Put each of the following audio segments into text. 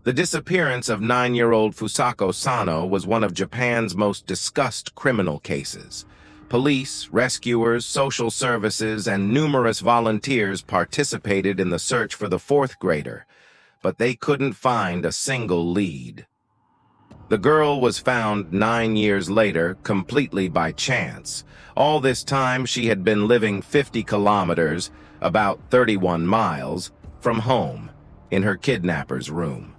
The disappearance of 9-year-old Fusako Sano was one of Japan's most discussed criminal cases. Police, rescuers, social services, and numerous volunteers participated in the search for the fourth grader, but they couldn't find a single lead. The girl was found 9 years later, completely by chance. All this time, she had been living 50 kilometers, about 31 miles, from home, in her kidnapper's room.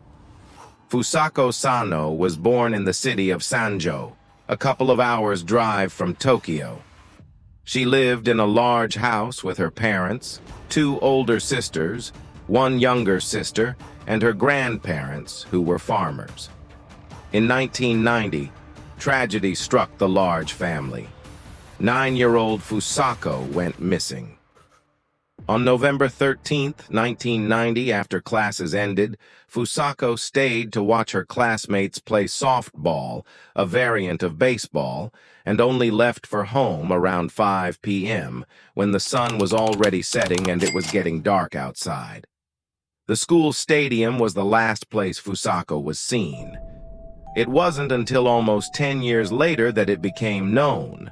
Fusako Sano was born in the city of Sanjo, a couple of hours' drive from Tokyo. She lived in a large house with her parents, 2 older sisters, 1 younger sister, and her grandparents, who were farmers. In 1990, tragedy struck the large family. 9-year-old Fusako went missing. On November 13, 1990, after classes ended, Fusako stayed to watch her classmates play softball, a variant of baseball, and only left for home around 5 p.m., when the sun was already setting and it was getting dark outside. The school stadium was the last place Fusako was seen. It wasn't until almost 10 years later that it became known.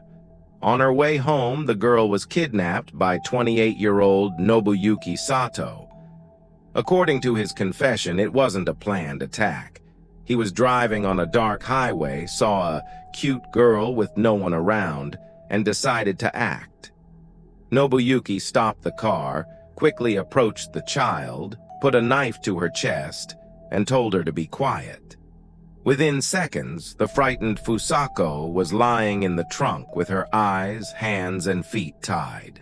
On her way home, the girl was kidnapped by 28-year-old Nobuyuki Sato. According to his confession, it wasn't a planned attack. He was driving on a dark highway, saw a cute girl with no one around, and decided to act. Nobuyuki stopped the car, quickly approached the child, put a knife to her chest, and told her to be quiet. Within seconds, the frightened Fusako was lying in the trunk with her eyes, hands, and feet tied.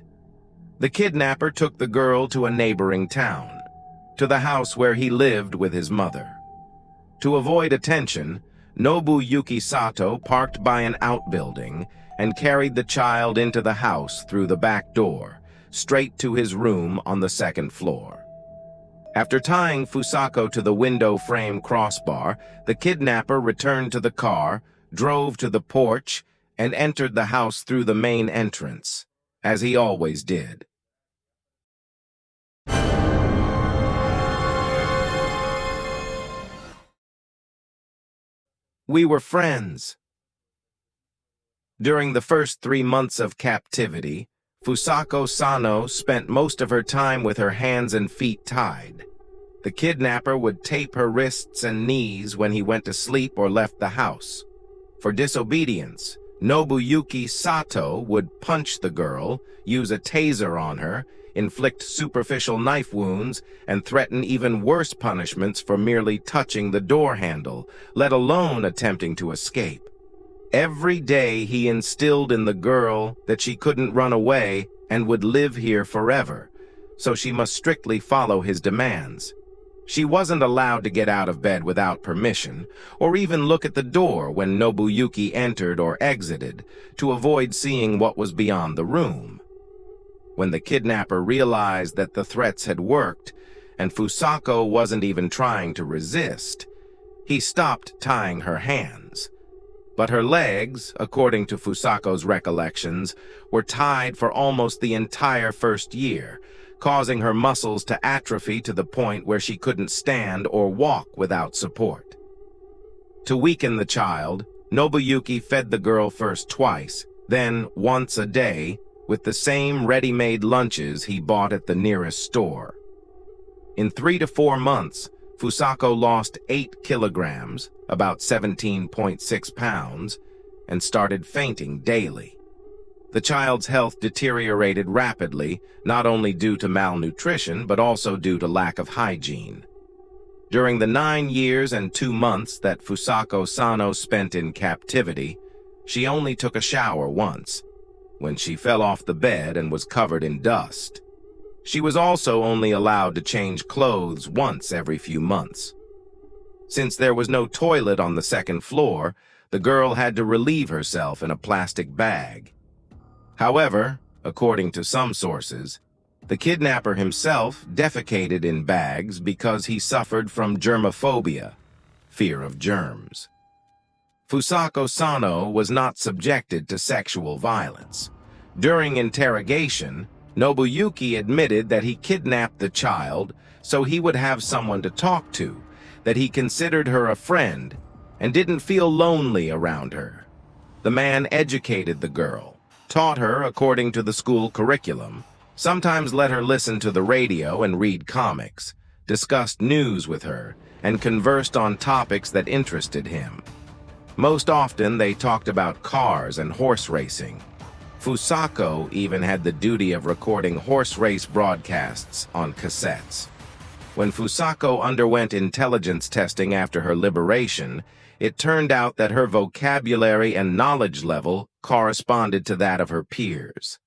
The kidnapper took the girl to a neighboring town, to the house where he lived with his mother. To avoid attention, Nobuyuki Sato parked by an outbuilding and carried the child into the house through the back door, straight to his room on the 2nd floor. After tying Fusako to the window frame crossbar, the kidnapper returned to the car, drove to the porch, and entered the house through the main entrance, as he always did. We were friends. During the first 3 months of captivity, Fusako Sano spent most of her time with her hands and feet tied. The kidnapper would tape her wrists and knees when he went to sleep or left the house. For disobedience, Nobuyuki Sato would punch the girl, use a taser on her, inflict superficial knife wounds, and threaten even worse punishments for merely touching the door handle, let alone attempting to escape. Every day he instilled in the girl that she couldn't run away and would live here forever, so she must strictly follow his demands. She wasn't allowed to get out of bed without permission, or even look at the door when Nobuyuki entered or exited, to avoid seeing what was beyond the room. When the kidnapper realized that the threats had worked, and Fusako wasn't even trying to resist, he stopped tying her hands. But her legs, according to Fusako's recollections, were tied for almost the entire first year, causing her muscles to atrophy to the point where she couldn't stand or walk without support. To weaken the child, Nobuyuki fed the girl first twice, then once a day, with the same ready-made lunches he bought at the nearest store. In 3 to 4 months, Fusako lost 8 kilograms, about 17.6 pounds, and started fainting daily. The child's health deteriorated rapidly, not only due to malnutrition, but also due to lack of hygiene. During the 9 years and 2 months that Fusako Sano spent in captivity, she only took a shower once, when she fell off the bed and was covered in dust. She was also only allowed to change clothes once every few months. Since there was no toilet on the 2nd floor, the girl had to relieve herself in a plastic bag. However, according to some sources, the kidnapper himself defecated in bags because he suffered from germophobia, fear of germs. Fusako Sano was not subjected to sexual violence. During interrogation, Nobuyuki admitted that he kidnapped the child so he would have someone to talk to, that he considered her a friend and didn't feel lonely around her. The man educated the girl, taught her according to the school curriculum, sometimes let her listen to the radio and read comics, discussed news with her, and conversed on topics that interested him. Most often, they talked about cars and horse racing. Fusako even had the duty of recording horse race broadcasts on cassettes. When Fusako underwent intelligence testing after her liberation, it turned out that her vocabulary and knowledge level corresponded to that of her peers.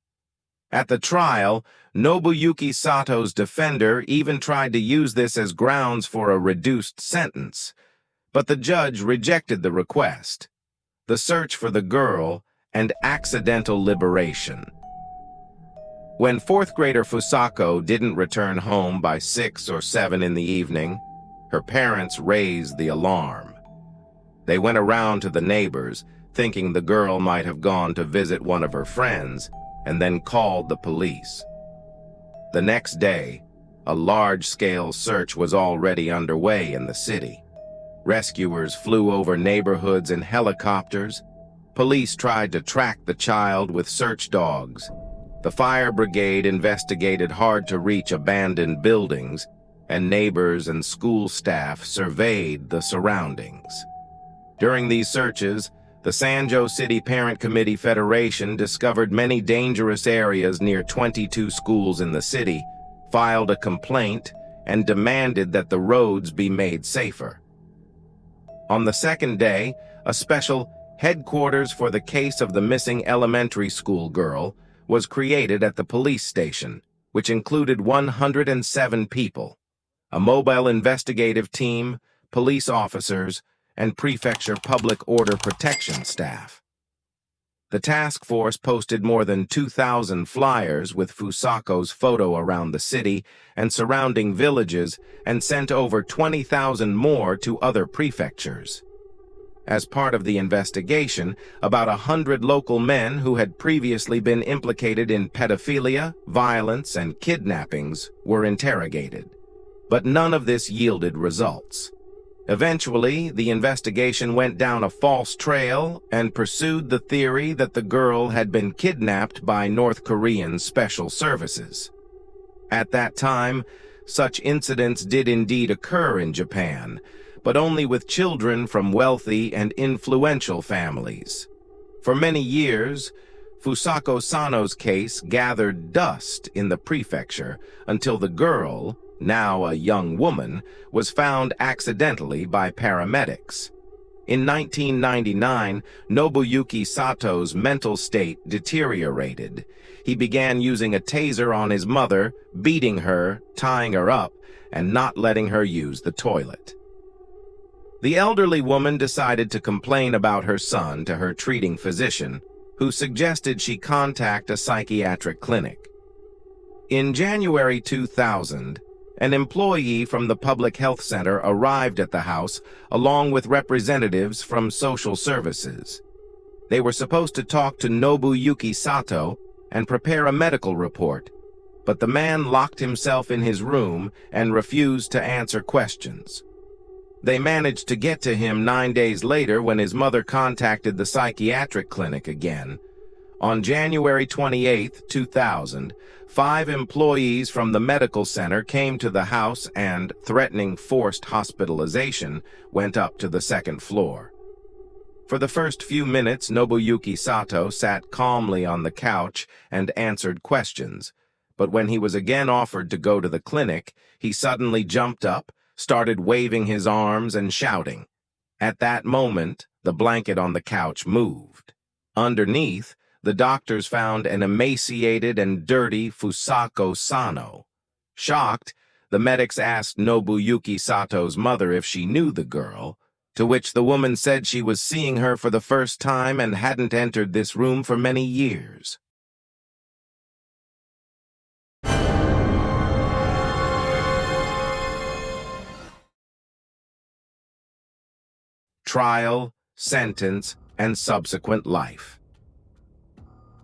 At the trial, Nobuyuki Sato's defender even tried to use this as grounds for a reduced sentence, but the judge rejected the request. The search for the girl and accidental liberation. When fourth grader Fusako didn't return home by 6 or 7 in the evening, her parents raised the alarm. They went around to the neighbors, thinking the girl might have gone to visit one of her friends, and then called the police. The next day, a large-scale search was already underway in the city. Rescuers flew over neighborhoods in helicopters. Police tried to track the child with search dogs. The fire brigade investigated hard-to-reach abandoned buildings, and neighbors and school staff surveyed the surroundings. During these searches, the Sanjo City Parent Committee Federation discovered many dangerous areas near 22 schools in the city, filed a complaint, and demanded that the roads be made safer. On the second day, a special headquarters for the case of the missing elementary school girl was created at the police station, which included 107 people, a mobile investigative team, police officers, and prefecture public order protection staff. The task force posted more than 2,000 flyers with Fusako's photo around the city and surrounding villages and sent over 20,000 more to other prefectures. As part of the investigation, about 100 local men who had previously been implicated in pedophilia, violence, and kidnappings were interrogated. But none of this yielded results. Eventually, the investigation went down a false trail and pursued the theory that the girl had been kidnapped by North Korean special services. At that time, such incidents did indeed occur in Japan, but only with children from wealthy and influential families. For many years, Fusako Sano's case gathered dust in the prefecture until the girl, now a young woman, was found accidentally by paramedics. In 1999, Nobuyuki Sato's mental state deteriorated. He began using a taser on his mother, beating her, tying her up, and not letting her use the toilet. The elderly woman decided to complain about her son to her treating physician, who suggested she contact a psychiatric clinic. In January 2000, an employee from the public health center arrived at the house along with representatives from social services. They were supposed to talk to Nobuyuki Sato and prepare a medical report, but the man locked himself in his room and refused to answer questions. They managed to get to him 9 days later when his mother contacted the psychiatric clinic again. On January 28, 2000, 5 employees from the medical center came to the house and, threatening forced hospitalization, went up to the second floor. For the first few minutes, Nobuyuki Sato sat calmly on the couch and answered questions, but when he was again offered to go to the clinic, he suddenly jumped up, started waving his arms and shouting. At that moment, the blanket on the couch moved. Underneath, the doctors found an emaciated and dirty Fusako Sano. Shocked, the medics asked Nobuyuki Sato's mother if she knew the girl, to which the woman said she was seeing her for the first time and hadn't entered this room for many years. Trial, sentence, and subsequent life.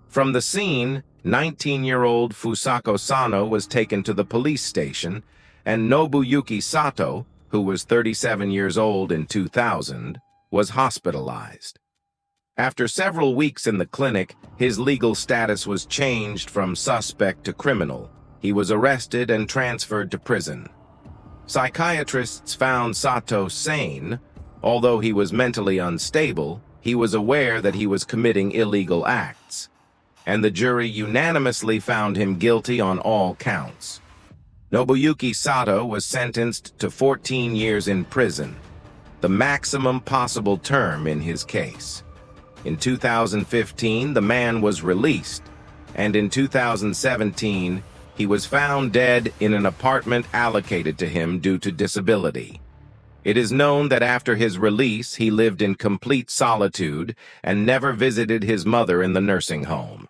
From the scene, 19-year-old Fusako Sano was taken to the police station, and Nobuyuki Sato, who was 37 years old in 2000, was hospitalized. After several weeks in the clinic, his legal status was changed from suspect to criminal. He was arrested and transferred to prison. Psychiatrists found Sato sane. Although he was mentally unstable, he was aware that he was committing illegal acts, and the jury unanimously found him guilty on all counts. Nobuyuki Sato was sentenced to 14 years in prison, the maximum possible term in his case. In 2015, the man was released, and in 2017, he was found dead in an apartment allocated to him due to disability. It is known that after his release, he lived in complete solitude and never visited his mother in the nursing home.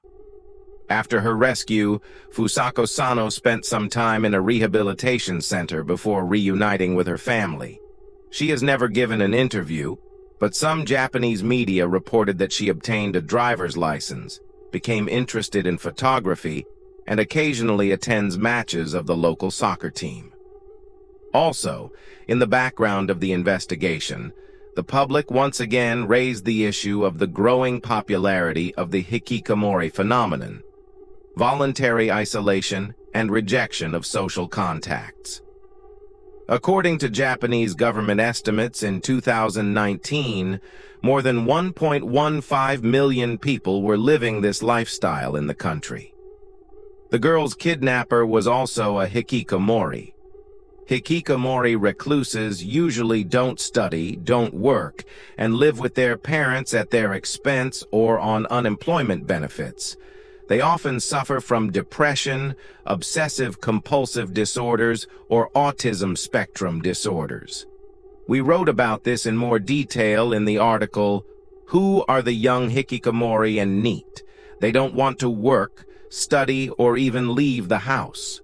After her rescue, Fusako Sano spent some time in a rehabilitation center before reuniting with her family. She has never given an interview, but some Japanese media reported that she obtained a driver's license, became interested in photography, and occasionally attends matches of the local soccer team. Also, in the background of the investigation, the public once again raised the issue of the growing popularity of the hikikomori phenomenon, voluntary isolation and rejection of social contacts. According to Japanese government estimates in 2019, more than 1.15 million people were living this lifestyle in the country. The girl's kidnapper was also a hikikomori. Hikikomori recluses usually don't study, don't work, and live with their parents at their expense or on unemployment benefits. They often suffer from depression, obsessive-compulsive disorders, or autism spectrum disorders. We wrote about this in more detail in the article, "Who Are the Young Hikikomori and Neat? They Don't Want to Work, Study, or Even Leave the House."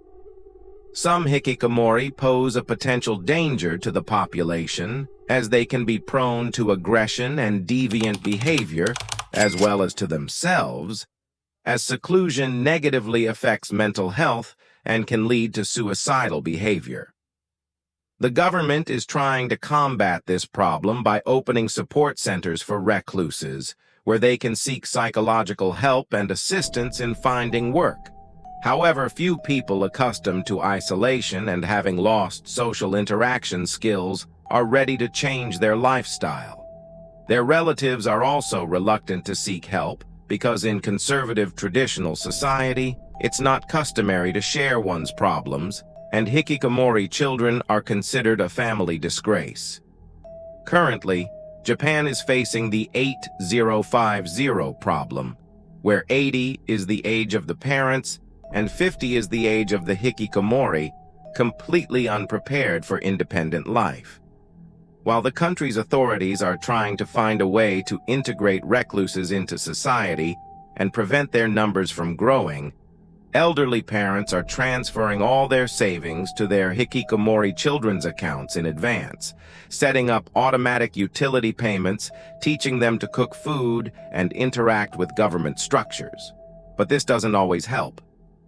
Some hikikomori pose a potential danger to the population, as they can be prone to aggression and deviant behavior, as well as to themselves, as seclusion negatively affects mental health and can lead to suicidal behavior. The government is trying to combat this problem by opening support centers for recluses, where they can seek psychological help and assistance in finding work. However, few people accustomed to isolation and having lost social interaction skills are ready to change their lifestyle. Their relatives are also reluctant to seek help, because in conservative traditional society, it's not customary to share one's problems, and hikikomori children are considered a family disgrace. Currently, Japan is facing the 8050 problem, where 80 is the age of the parents and 50 is the age of the hikikomori, completely unprepared for independent life. While the country's authorities are trying to find a way to integrate recluses into society and prevent their numbers from growing, elderly parents are transferring all their savings to their hikikomori children's accounts in advance, setting up automatic utility payments, teaching them to cook food and interact with government structures. But this doesn't always help.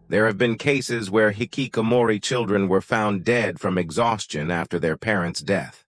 There have been cases where hikikomori children were found dead from exhaustion after their parents' death.